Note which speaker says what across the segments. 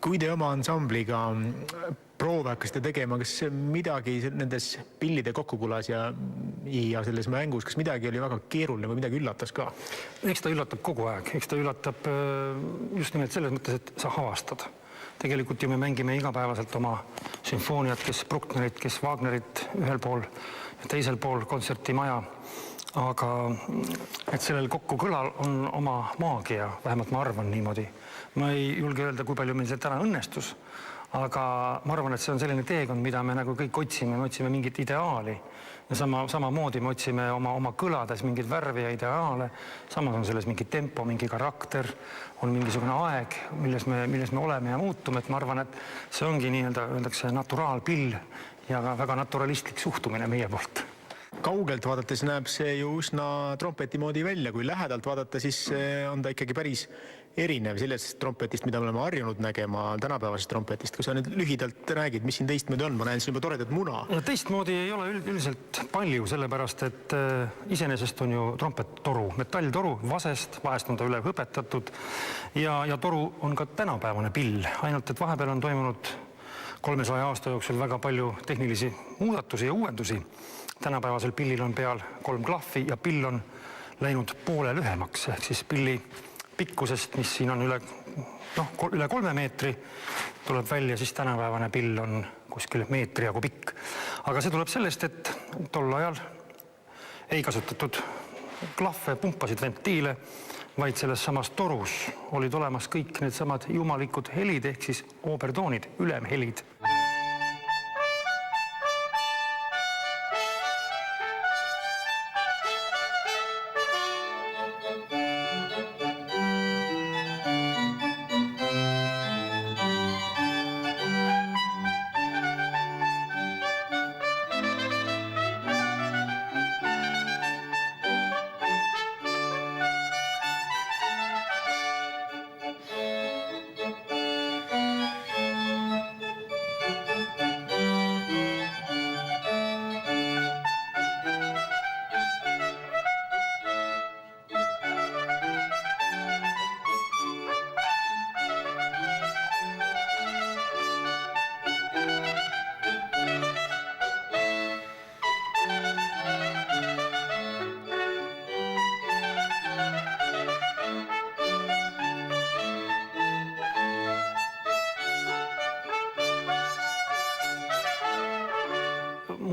Speaker 1: Kui te oma ansambliga proove hakkasite tegema, kas midagi nendes pillide kokkukulas ja selles mängus, kas midagi oli väga keeruline või midagi üllatas ka?
Speaker 2: Eks ta üllatab kogu aeg. Eks ta üllatab just nimelt selles mõttes, et sa havastad. Tegelikult ju me mängime igapäevaselt oma sümfooniat, kes Brucknerit, kes Wagnerit ühel pool ja teisel pool kontsertimaja. Aga et sellel kokkukõlal on oma maagia, vähemalt ma arvan niimoodi. Ma ei julge öelda, kui palju meil see täna õnnestus, aga ma arvan, et see on selline teekond, mida me nagu kõik otsime. Me otsime mingit ideaali ja samamoodi me otsime oma kõlades mingit värvi ja ideaale. Samas on selles mingi tempo, mingi karakter, on mingisugune aeg, milles me oleme ja muutume. Et ma arvan, et see ongi nii-öelda öeldakse naturaalpill ja väga naturalistlik suhtumine meie poolt.
Speaker 1: Kaugelt vaadates näeb see ju üsna trompeti moodi välja. Kui lähedalt vaadata, siis on ta ikkagi päris erinev sellest trompetist, mida me oleme harjunud nägema tänapäevasest trompetist. Kui sa nüüd lühidalt räägid, mis siin teistmoodi on, ma näen siin juba toredat muna. Ja
Speaker 2: teistmoodi ei ole üldiselt palju, sellepärast, et iseenesest on ju trompettoru, metalltoru, vasest, vahest on ta üle hõpetatud ja toru on ka tänapäevane pill. Ainult, et vahepeal on toimunud 300 aasta jooksul väga palju tehnilisi muudatusi ja uuendusi. Tänapäevasel pillil on peal 3 klahvi ja pill on läinud poole lühemaks, ehk siis pilli pikkusest, mis siin on üle 3 meetri, tuleb välja, siis tänapäevane pill on kuskil meetri jagu pikk. Aga see tuleb sellest, et tol ajal ei kasutatud klahve, pumpasid ventiile, vaid selles samas torus olid olemas kõik need samad jumalikud helid, ehk siis oobertoonid, ülemhelid.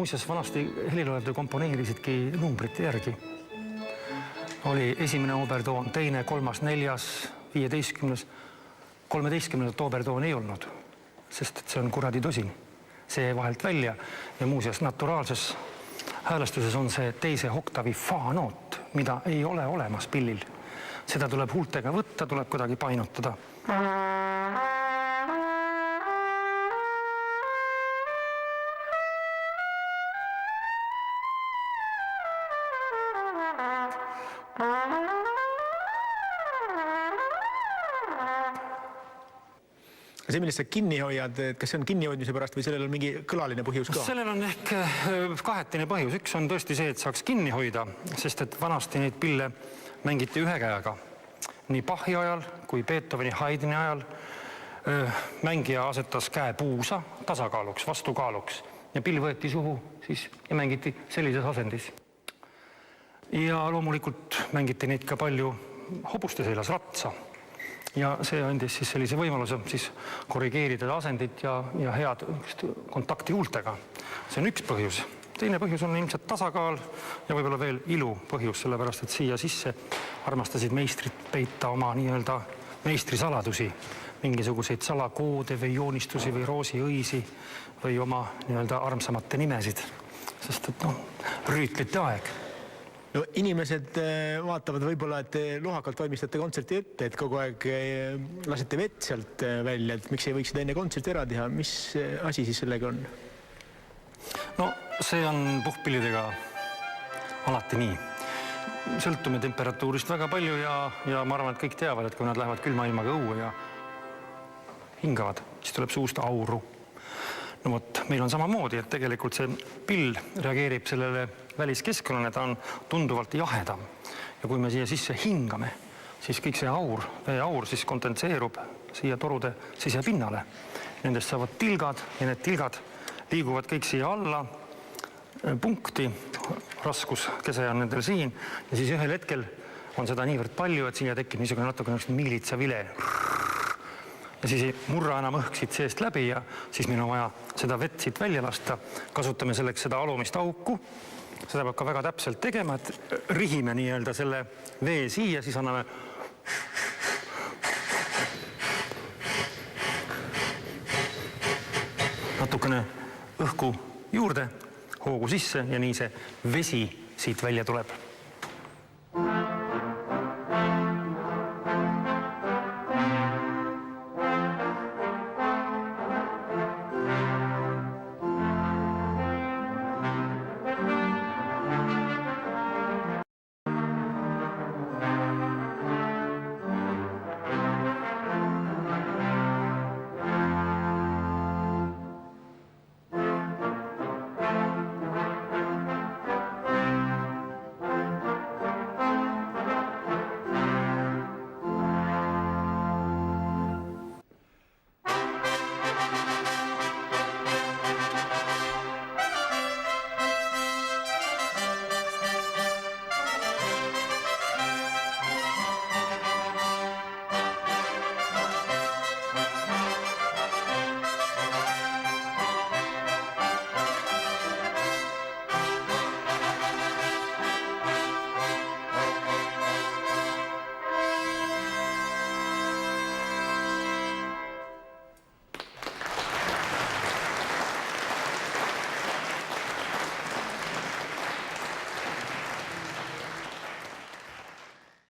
Speaker 2: Muuseas, vanasti heliloojad komponeerisidki numbrite järgi. Oli esimene oobertoon, teine, 3., 4., 15., 13. oobertoon ei olnud, sest see on kuradi tosin. See vahelt välja ja muuseas naturaalses häälestuses on see teise oktavi fa-noot, mida ei ole olemas pillil. Seda tuleb huultega võtta, tuleb kuidagi painutada.
Speaker 1: See, millest sa kinni hoiad, kas see on kinnihoidmise pärast või sellel on mingi kõlaline põhjus ka?
Speaker 2: Sellel on ehk kahetine põhjus. Üks on tõesti see, et saaks kinni hoida, sest et vanasti neid pille mängiti ühe käega. Nii Bachi ajal kui Beethoveni, Haydni ajal mängija asetas käe puusa tasakaaluks, vastukaaluks ja pill võeti suhu siis ja mängiti sellises asendis. Ja loomulikult mängiti neid ka palju hobuste seljas ratsa. Ja see andis siis sellise võimaluse siis korrigeerida asendit ja head kontakti huultega. See on üks põhjus. Teine põhjus on ilmselt tasakaal ja võib-olla veel ilu põhjus, sellepärast et siia sisse armastasid meistrid peita oma nii-öelda meistrisaladusi, mingisuguseid salakoode või joonistusi või roosiõisi või oma nii-öelda armsamate nimesid, sest et rüütlite aeg.
Speaker 1: No inimesed vaatavad võib-olla, et lohakalt valmistate kontserti ette, et kogu aeg lasete vett sealt välja, et miks ei võiks seda enne kontserti ära teha, mis asi siis sellega on?
Speaker 2: No see on puhkpillidega alati nii. Sõltume temperatuurist väga palju ja ma arvan, et kõik teavad, et kui nad lähevad külma ilmaga õue ja hingavad, siis tuleb suust auru. No võt, meil on samamoodi, et tegelikult see pill reageerib sellele väliskeskkonnale, ta on tunduvalt jahedam. Ja kui me siia sisse hingame, siis kõik see aur, veeaur siis kondenseerub siia torude sisepinnale. Nendest saavad tilgad ja need tilgad liiguvad kõik siia alla punkti, raskuskese on nendel siin ja siis ühel hetkel on seda niivõrd palju, et siia tekib niisugune natuke miilitsavile. Ja siis ei murra enam õhk siit seest läbi ja siis meil on vaja seda vett siit välja lasta. Kasutame selleks seda alumist auku. Seda peab ka väga täpselt tegema, et rihime nii-öelda selle vee siia, siis anname natukene õhku juurde, hoogu sisse ja nii see vesi siit välja tuleb.